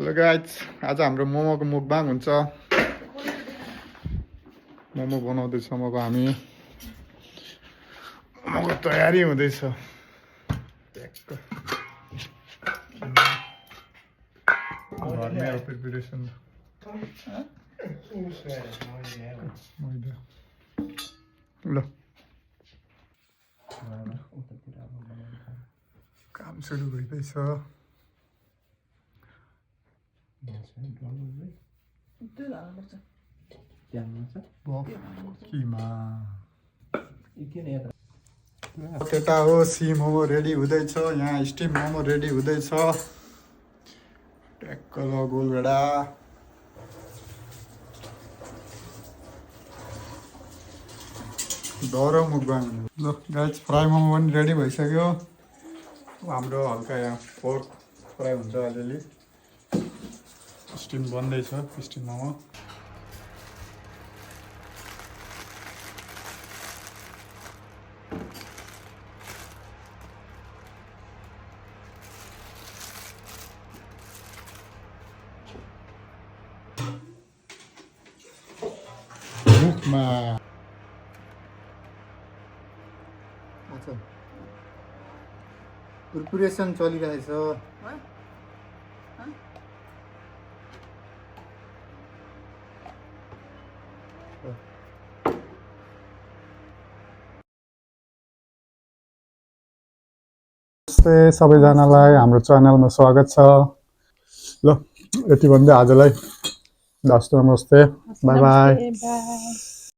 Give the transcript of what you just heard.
Hello guys, आज हाम्रो मोमोको मुकबाङ हुन्छ। मोमो बनाउँदैछौँ अब हामी। मोमोको तयारी हुँदैछ। घरमै अब प्रिपरेसन ल काम सुरु भइदैछ। त्यता हो सी मोमो रेडी हुँदैछ, यहाँ स्टिम मोमो रेडी हुँदैछ। ट्याक्क ल गोलभेडा दह्रो मुकबाङ। ल गाइस, फ्राई मोमो पनि रेडी भइसक्यो। हाम्रो हल्का यहाँ पोर्क फ्राई हुन्छ अलिअलि। स्टिम बन्दैछ स्टिम मोमो। मुखमा अच्छा प्रिपरेसन चलिरहेछ। नमस्ते सबैजनालाई, हाम्रो च्यानलमा स्वागत छ। ल यति भन्दै आजलाई दस्तो नमस्ते, बाई बाई।